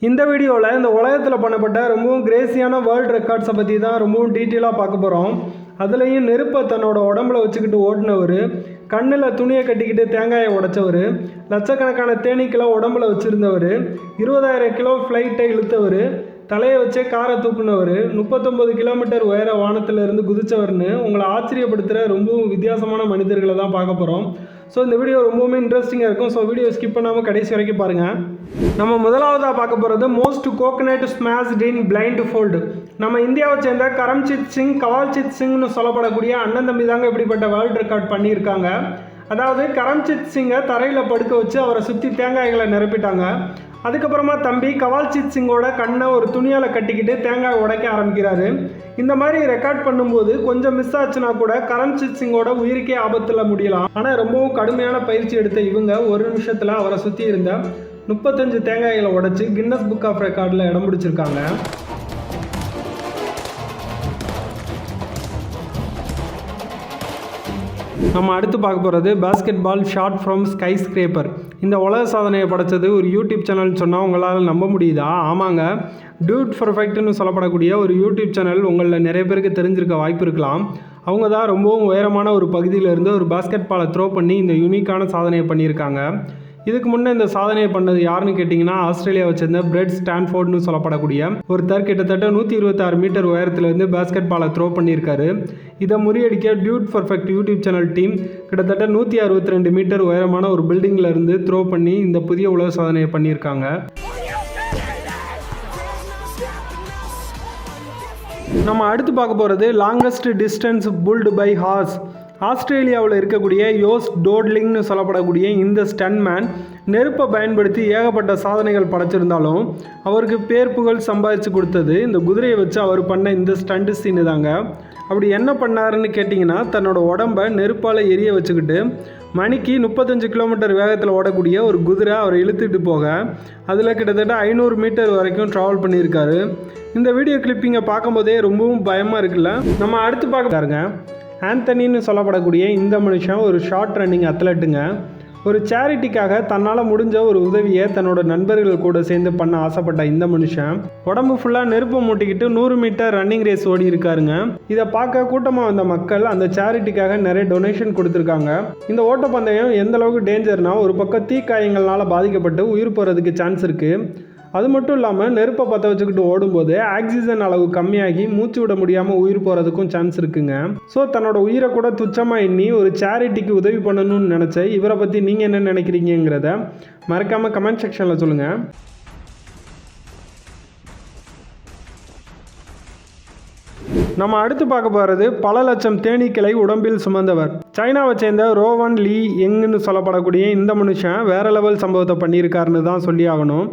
இந்த வீடியோவில் இந்த உலகத்தில் பண்ணப்பட்ட ரொம்பவும் கிரேசியான வேர்ல்டு ரெக்கார்ட்ஸை பற்றி தான் ரொம்பவும் டீட்டெயிலாக பார்க்க போகிறோம். அதுலேயும் நெருப்பை தன்னோட உடம்புல வச்சுக்கிட்டு ஓடினவர், கண்ணில் துணியை கட்டிக்கிட்டு தேங்காயை உடைச்சவர், லட்சக்கணக்கான தேனீக்களை உடம்புல வச்சுருந்தவர், 20,000 கிலோ ஃப்ளைட்டை இழுத்தவர், தலையை வச்சே காரை தூக்குனவர், 39 கிலோமீட்டர் உயர வானத்திலிருந்து குதித்தவர்னு உங்களை ஆச்சரியப்படுத்துகிற ரொம்பவும் வித்தியாசமான மனிதர்களை தான் பார்க்க போகிறோம். ஸோ இந்த வீடியோ ரொம்பவுமே இன்ட்ரெஸ்டிங்காக இருக்கும். ஸோ வீடியோ ஸ்கிப் பண்ணாமல் கடைசி வரைக்கும் பாருங்கள். நம்ம முதலாவதாக பார்க்க போகிறது மோஸ்ட் கோகனட் ஸ்மாஷ்ட் இன் பிளைண்ட் ஃபோல்டு. நம்ம இந்தியாவை சேர்ந்த கரம்ஜித் சிங், கவால்ஜித் சிங்னு சொல்லப்படக்கூடிய அண்ணன் தம்பி தாங்க இப்படிப்பட்ட வேர்ல்டு ரெக்கார்ட் பண்ணியிருக்காங்க. அதாவது கரம்ஜித் சிங்கை தரையில் படுக்க வச்சு அவரை சுற்றி தேங்காய்களை நிரப்பிட்டாங்க. அதுக்கப்புறமா தம்பி கவால்ஜித் சிங்கோட கண்ணை ஒரு துணியால் கட்டிக்கிட்டு தேங்காய் உடைக்க ஆரம்பிக்கிறாரு. இந்த மாதிரி ரெக்கார்ட் பண்ணும்போது கொஞ்சம் மிஸ் ஆச்சுன்னா கூட கரம்ஜித் சிங்கோட உயிருக்கே ஆபத்தில் முடியலாம். ஆனால் ரொம்பவும் கடுமையான பயிற்சி எடுத்த இவங்க ஒரு நிமிஷத்தில் அவரை சுற்றி இருந்த 35 தேங்காய்களை உடைச்சி கின்னஸ் புக் ஆஃப் ரெக்கார்டில் இடம் பிடிச்சிருக்காங்க. நம்ம அடுத்து பார்க்க போகிறது basketball shot from skyscraper. இந்த உலக சாதனையை படைத்தது ஒரு யூடியூப் சேனல் சொன்னால் உங்களால் நம்ப முடியுதா? ஆமாங்க, டியூட் பர்ஃபெக்ட்னு சொல்லப்படக்கூடிய ஒரு யூடியூப் சேனல் உங்களில் நிறைய பேருக்கு தெரிஞ்சிருக்க வாய்ப்பு இருக்கலாம். அவங்க தான் ரொம்பவும் உயரமான ஒரு பகுதியிலேருந்து ஒரு பாஸ்கெட் பாலை த்ரோ பண்ணி இந்த யூனிக்கான சாதனையை பண்ணியிருக்காங்க. இதுக்கு முன்னே இந்த சாதனையை பண்ணது யாருன்னு கேட்டிங்கன்னா, ஆஸ்திரேலியாவை சேர்ந்த பிரெட் ஸ்டான்ஃபோர்ட்னு சொல்லப்படக்கூடிய ஒருத்தர் கிட்டத்தட்ட 126 மீட்டர் உயரத்துலேருந்து பாஸ்கெட் பாலை த்ரோ பண்ணியிருக்காரு. இதை முறியடிக்க Dude perfect YouTube channel team கிட்டத்தட்ட 162 மீட்டர் உயரமான ஒரு பில்டிங்கில் இருந்து த்ரோ பண்ணி இந்த புதிய உலக சாதனையை பண்ணியிருக்காங்க. நம்ம அடுத்து பார்க்க போகிறது longest distance pulled by horse. ஆஸ்திரேலியாவில் இருக்கக்கூடிய யோஸ் டோட்லிங்னு சொல்லப்படக்கூடிய இந்த ஸ்டன்மேன் நெருப்பை பயன்படுத்தி ஏகப்பட்ட சாதனைகள் படைச்சிருந்தாலும் அவருக்கு பேர் புகழ் சம்பாதிச்சு கொடுத்தது இந்த குதிரையை வச்சு அவர் பண்ண இந்த ஸ்டண்ட் சீனு தாங்க. அப்படி என்ன பண்ணாருன்னு கேட்டிங்கன்னா, தன்னோட உடம்பை நெருப்பால் எரிய வச்சுக்கிட்டு மணிக்கு 35 கிலோமீட்டர் வேகத்தில் ஓடக்கூடிய ஒரு குதிரை அவரை இழுத்துட்டு போக அதில் கிட்டத்தட்ட 500 மீட்டர் வரைக்கும் ட்ராவல் பண்ணியிருக்காரு. இந்த வீடியோ கிளிப்பிங்கை பார்க்கும்போதே ரொம்பவும் பயமாக இருக்குல்ல. நம்ம அடுத்து பார்க்க ஆந்தனின்னு சொல்லப்படக்கூடிய இந்த மனுஷன் ஒரு ஷார்ட் ரன்னிங் அத்லட்டுங்க. ஒரு சேரிட்டிக்காக தன்னால் முடிஞ்ச ஒரு உதவியை தன்னோட நண்பர்கள் கூட சேர்ந்து பண்ண ஆசைப்பட்ட இந்த மனுஷன் உடம்பு ஃபுல்லாக நெருப்பு மூட்டிக்கிட்டு 100 மீட்டர் ரன்னிங் ரேஸ் ஓடி இருக்காருங்க. இதை பார்க்க கூட்டமாக வந்த மக்கள் அந்த சேரிட்டிக்காக நிறைய டொனேஷன் கொடுத்துருக்காங்க. இந்த ஓட்டப்பந்தயம் எந்த அளவுக்கு டேஞ்சர்னா, ஒரு பக்கம் தீக்காயங்கள்னால பாதிக்கப்பட்டு உயிர் போகிறதுக்கு சான்ஸ் இருக்குது. அது மட்டும் இல்லாமல் நெருப்பை பற்ற வச்சுக்கிட்டு ஓடும்போது ஆக்சிஜன் அளவு கம்மியாகி மூச்சு விட முடியாமல் உயிர் போகிறதுக்கும் சான்ஸ் இருக்குங்க. ஸோ தன்னோட உயிரை கூட துச்சமாக எண்ணி ஒரு சேரிட்டிக்கு உதவி பண்ணணும்னு நினச்ச இவரை பற்றி நீங்கள் என்ன நினைக்கிறீங்கிறத மறக்காமல் கமெண்ட் செக்ஷனில் சொல்லுங்கள். நம்ம அடுத்து பார்க்க போகிறது பல லட்சம் தேனீக்களை உடம்பில் சுமந்தவர். சைனாவை சேர்ந்த ரோவன் லீ யங்னு சொல்லப்படக்கூடிய இந்த மனுஷன் வேறு லெவல் சம்பவத்தை பண்ணியிருக்காருன்னு தான் சொல்லி ஆகணும்.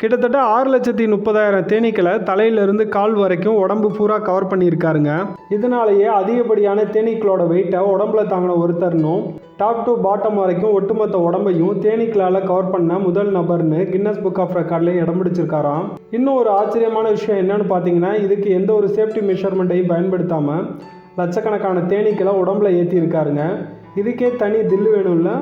கிட்டத்தட்ட 6,30,000 தேனீக்களை தலையிலிருந்து கால் வரைக்கும் உடம்பு பூரா கவர் பண்ணியிருக்காருங்க. இதனாலேயே அதிகப்படியான தேனீக்களோட வெயிட்டை உடம்புல தாங்கின ஒருத்தர்னும் டாப் டு பாட்டம் வரைக்கும் ஒட்டுமொத்த உடம்பையும் தேனீக்களால் கவர் பண்ண முதல் நபர்னு கின்னஸ் புக் ஆஃப் ரெக்கார்ட்லேயும் இடம் பிடிச்சிருக்காராம். இன்னும் ஒரு ஆச்சரியமான விஷயம் என்னன்னு பார்த்தீங்கன்னா, இதுக்கு எந்த ஒரு சேஃப்டி மெஷர்மெண்ட்டையும் பயன்படுத்தாமல் லட்சக்கணக்கான தேனீக்களை உடம்புல ஏற்றிருக்காருங்க. இதுக்கே தனி தில்லு வேணும்ல.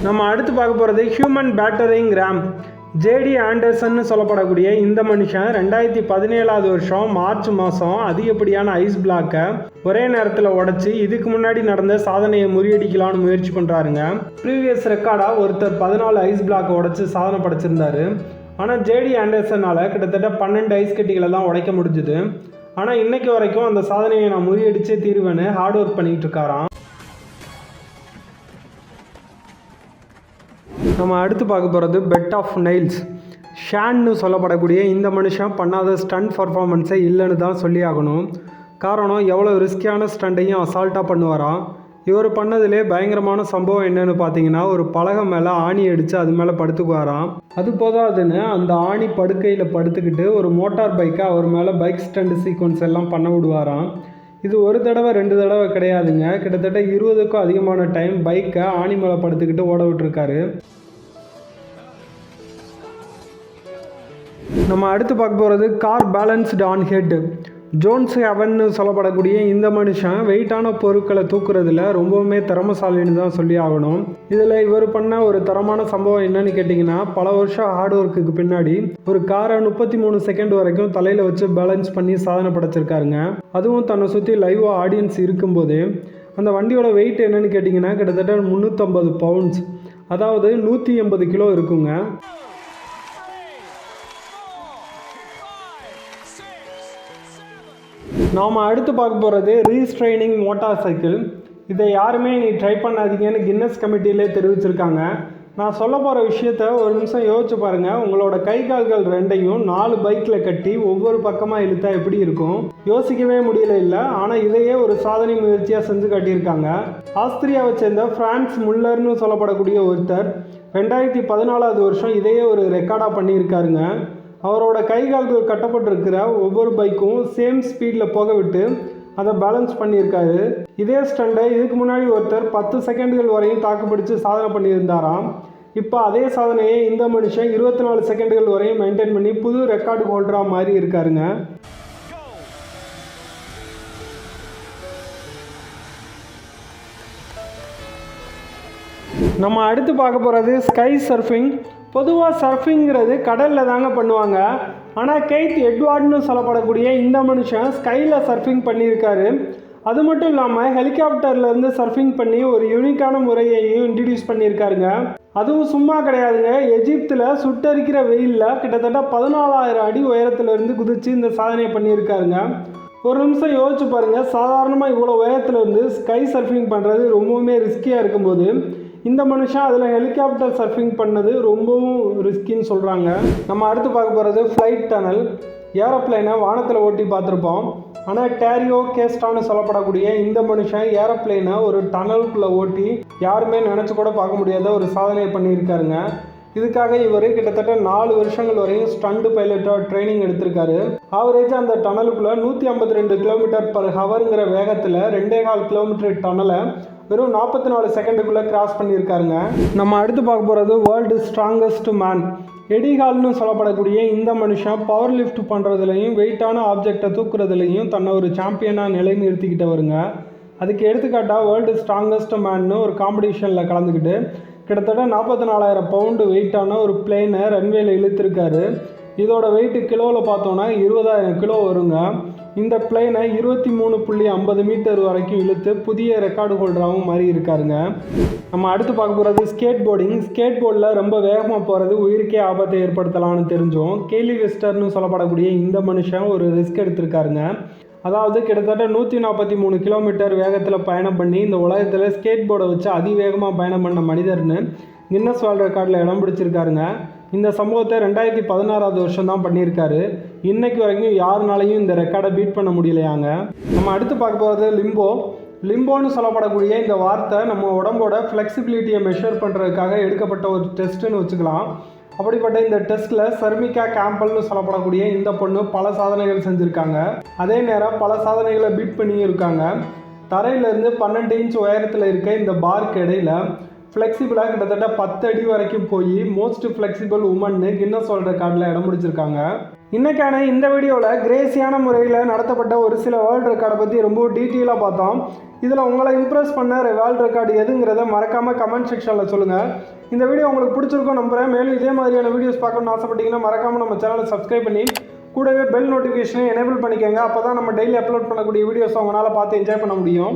நம்ம அடுத்து பார்க்க போகிறது human battering ram. JD Anderson சொல்லப்படக்கூடிய இந்த மனுஷன் 2017 வருஷம் மார்ச் மாதம் அதிகப்படியான ஐஸ் பிளாக்கை ஒரே நேரத்தில் உடைச்சி இதுக்கு முன்னாடி நடந்த சாதனையை முறியடிக்கலான்னு முயற்சி பண்ணுறாருங்க. ப்ரீவியஸ் ரெக்கார்டாக ஒருத்தர் 14 ஐஸ் பிளாக்கை உடைச்சி சாதனை படைச்சிருந்தாரு. ஆனால் ஜேடி ஆண்டர்சனால் கிட்டத்தட்ட 12 ஐஸ் கட்டிகளை தான் உடைக்க முடிஞ்சுது. ஆனால் இன்னைக்கு வரைக்கும் அந்த சாதனையை நான் முறியடிச்சே தீர்வேன்னு ஹார்ட் ஒர்க் பண்ணிகிட்டு இருக்காராம். நம்ம அடுத்து பார்க்க போகிறது பெட் ஆஃப் நைல்ஸ். ஷான்னு சொல்லப்படக்கூடிய இந்த மனுஷன் பண்ணாத ஸ்டண்ட் பர்ஃபார்மன்ஸே இல்லைன்னு தான் சொல்லி ஆகணும். காரணம், எவ்வளோ ரிஸ்கியான ஸ்டண்ட்டையும் அசால்ட்டாக பண்ணுவாராம். இவர் பண்ணதிலே பயங்கரமான சம்பவம் என்னன்னு பார்த்தீங்கன்னா, ஒரு பலகை மேலே ஆணி அடித்து அது மேலே படுத்துக்குவாராம். அது போதாதுன்னு அந்த ஆணி படுக்கையில் படுத்துக்கிட்டு ஒரு மோட்டார் பைக்கை அவர் மேலே பைக் ஸ்டண்ட் சீக்வன்ஸ் எல்லாம் பண்ண விடுவாராம். இது ஒரு தடவை 2 தடவை கிடையாதுங்க, கிட்டத்தட்ட 20க்கும் அதிகமான டைம் பைக்கை ஆணி மேலே படுத்துக்கிட்டு ஓட விட்டுருக்காரு. நம்ம அடுத்து பார்க்க போகிறது car balanced on head. Jones ஹெவன்னு சொல்லப்படக்கூடிய இந்த மனுஷன் வெயிட்டான பொருட்களை தூக்குறதுல ரொம்பவுமே திறமசாலின்னு தான் சொல்லி ஆகணும். இதில் இவர் பண்ண ஒரு தரமான சம்பவம் என்னன்னு கேட்டிங்கன்னா, பல வருஷம் ஹார்ட் ஒர்க்குக்கு பின்னாடி ஒரு காரை 33 செகண்ட் வரைக்கும் தலையில் வச்சு பேலன்ஸ் பண்ணி சாதனை படைச்சிருக்காருங்க. அதுவும் தன்னை சுற்றி லைவாக ஆடியன்ஸ் இருக்கும்போது. அந்த வண்டியோட வெயிட் என்னன்னு கேட்டிங்கன்னா கிட்டத்தட்ட 350 பவுண்ட்ஸ், அதாவது 180 கிலோ இருக்குங்க. நாம் அடுத்து பார்க்க போகிறது ரீஸ்ட்ரைனிங் மோட்டார் சைக்கிள். இதை யாருமே நீ ட்ரை பண்ணாதீங்கன்னு கின்னஸ் கமிட்டியிலே தெரிவிச்சிருக்காங்க. நான் சொல்ல போகிற விஷயத்த ஒரு நிமிஷம் யோசிச்சு பாருங்கள். உங்களோட கை கால்கள் ரெண்டையும் 4 பைக்கில் கட்டி ஒவ்வொரு பக்கமாக இழுத்தா எப்படி இருக்கும்? யோசிக்கவே முடியல இல்லை. ஆனால் இதையே ஒரு சாதனை முயற்சியாக செஞ்சு காட்டியிருக்காங்க. ஆஸ்திரியாவை சேர்ந்த ஃப்ரான்ஸ் முல்லர்னு சொல்லப்படக்கூடிய ஒருத்தர் 2014 வருஷம் இதையே ஒரு ரெக்கார்டாக பண்ணியிருக்காருங்க. அவரோட கை கால்கள் கட்டப்பட்டிருக்கிற ஒவ்வொரு பைக்கும் சேம் ஸ்பீடில் போக விட்டு அதை பேலன்ஸ் பண்ணியிருக்காரு. இதே ஸ்டண்டை இதுக்கு முன்னாடி ஒருத்தர் 10 செகண்டுகள் வரையும் தாக்குப்பிடிச்சு சாதனை பண்ணியிருந்தாராம். இப்போ அதே சாதனையை இந்த மனுஷன் 24 செகண்டுகள் வரையும் மெயின்டைன் பண்ணி புது ரெக்கார்டு ஹோல்டராக மாறி இருக்காருங்க. நம்ம அடுத்து பார்க்க போகிறது ஸ்கை சர்ஃபிங். பொதுவாக சர்ஃபிங்கிறது கடலில் தாங்க பண்ணுவாங்க. ஆனால் கெய்த் எட்வார்ட்னு சொல்லப்படக்கூடிய இந்த மனுஷன் ஸ்கையில் சர்ஃபிங் பண்ணியிருக்காரு. அது மட்டும் இல்லாமல் ஹெலிகாப்டர்லேருந்து சர்ஃபிங் பண்ணி ஒரு யூனிக்கான முறையையும் இன்ட்ரடியூஸ் பண்ணியிருக்காருங்க. அதுவும் சும்மா கிடையாதுங்க. எஜிப்தில் சுட்டரிக்கிற வெயிலில் கிட்டத்தட்ட 14,000 அடி உயரத்துலேருந்து குதித்து இந்த சாதனையை பண்ணியிருக்காருங்க. ஒரு நிமிஷம் யோசிச்சு பாருங்கள். சாதாரணமாக இவ்வளோ உயரத்துலேருந்து ஸ்கை சர்ஃபிங் பண்ணுறது ரொம்பவுமே ரிஸ்கியாக இருக்கும்போது இந்த மனுஷன் அதில் ஹெலிகாப்டர் சர்ஃபிங் பண்ணது ரொம்பவும் ரிஸ்கின்னு சொல்கிறாங்க. நம்ம அடுத்து பார்க்க போகிறது ஃப்ளைட் டனல். ஏரோப்ளைனை வானத்தில் ஓட்டி பார்த்துருப்போம். ஆனால் டேரியோ கேஸ்டான்னு சொல்லப்படக்கூடிய இந்த மனுஷன் ஏரோப்ளைனை ஒரு டனலுக்குள்ளே ஓட்டி யாருமே நினச்சி கூட பார்க்க முடியாத ஒரு சாதனையை பண்ணியிருக்காருங்க. இதுக்காக இவர் கிட்டத்தட்ட 4 வருஷங்கள் வரையும் ஸ்டண்ட் பைலட்டாக ட்ரைனிங் எடுத்திருக்காரு. ஆவரேஜாக அந்த டனலுக்குள்ளே 152 km/hங்கிற வேகத்தில் 2.25 கிலோமீட்டர் டனலை வெறும் 44 செகண்டுக்குள்ளே கிராஸ் பண்ணியிருக்காருங்க. நம்ம அடுத்து பார்க்க போகிறது வேர்ல்டு ஸ்ட்ராங்கஸ்ட் மேன். எடி ஹால்னு சொல்லப்படக்கூடிய இந்த மனுஷன் பவர் லிஃப்ட் பண்ணுறதுலையும் வெயிட்டான ஆப்ஜெக்டை தூக்குறதுலையும் தன்னை ஒரு சாம்பியனாக நிலைநிறுத்திக்கிட்டவருங்க. அதுக்கு எடுத்துக்காட்டாக வேர்ல்டு ஸ்ட்ராங்கஸ்ட் மேன்னு ஒரு காம்படிஷனில் கலந்துக்கிட்டு கிட்டத்தட்ட 44,000 பவுண்டு வெயிட்டான ஒரு பிளேனை ரன்வேல இழுத்துருக்காரு. இதோட வெயிட்டு கிலோவில் பார்த்தோன்னா 20,000 கிலோ வருங்க. இந்த பிளேனை 23.50 மீட்டர் வரைக்கும் இழுத்து புதிய ரெக்கார்டு ஹோல்டராகவும் மாறி இருக்காருங்க. நம்ம அடுத்து பார்க்க போகிறது ஸ்கேட் போர்டிங். ஸ்கேட் போர்டில் ரொம்ப வேகமாக போகிறது உயிருக்கே ஆபத்தை ஏற்படுத்தலாம்னு தெரிஞ்சோம். கேலி வெஸ்டர்னு சொல்லப்படக்கூடிய இந்த மனுஷன் ஒரு ரிஸ்க் எடுத்திருக்காருங்க. அதாவது கிட்டத்தட்ட 143 கிலோமீட்டர் வேகத்தில் பயணம் பண்ணி இந்த உலகத்தில் ஸ்கேட் போர்டை வச்சு அதிவேகமாக பயணம் பண்ண மனிதர்னு கின்னஸ் வேர்ல்டு ரெக்கார்டில் இடம் பிடிச்சிருக்காருங்க. இந்த சம்பவத்தை 2016 வருஷம் தான் பண்ணியிருக்காரு. இன்னைக்கு வரைக்கும் யாருனாலையும் இந்த ரெக்கார்டை பீட் பண்ண முடியலையாங்க. நம்ம அடுத்து பார்க்க போகிறது லிம்போ. லிம்போன்னு சொல்லப்படக்கூடிய இந்த வார்த்தை நம்ம உடம்போட ஃப்ளெக்சிபிலிட்டியை மெஷர் பண்ணுறதுக்காக எடுக்கப்பட்ட ஒரு டெஸ்ட்டுன்னு வச்சுக்கலாம். அப்படிப்பட்ட இந்த டெஸ்ட்டில் சர்மிகா கேம்பல்னு சொல்லப்படக்கூடிய இந்த பொண்ணு பல சாதனைகள் செஞ்சுருக்காங்க. அதே நேரம் பல சாதனைகளை பீட் பண்ணியும் இருக்காங்க. தரையிலேருந்து 12 இன்ச் உயரத்தில் இருக்க இந்த பார்க்கு இடையில ஃப்ளெக்சிபிளாக கிட்டத்தட்ட 10 அடி வரைக்கும் போய் மோஸ்ட் ஃப்ளெக்சிபிள் உமன்னு கின்னஸ் வேர்ல்டு ரெக்கார்டில் இடம் பிடிச்சிருக்காங்க. இன்றைக்கான இந்த வீடியோவில் கிரேசியான முறையில் நடத்தப்பட்ட ஒரு சில வேர்ல்டு ரெக்கார்டை பற்றி ரொம்ப டீட்டெயிலாக பார்த்தோம். இதில் உங்களை இம்ப்ரெஸ் பண்ண வேர்ல்டு ரெக்கார்டு எதுங்கிறத மறக்காமல் கமெண்ட் செக்ஷனில் சொல்லுங்கள். இந்த வீடியோ உங்களுக்கு பிடிச்சிருக்கும் நம்புகிறேன். மேலும் இதே மாதிரியான வீடியோஸ் பார்க்கணும்னு ஆசைப்பட்டீங்கன்னா மறக்காமல் நம்ம சேனலை சப்ஸ்கிரைப் பண்ணி கூடவே பெல் நோட்டிஃபிகேஷனை எனேபிள் பண்ணிக்கோங்க. அப்போ தான் நம்ம டெய்லி அப்லோட் பண்ணக்கூடிய வீடியோஸ் உங்களால் பார்த்து என்ஜாய் பண்ண முடியும்.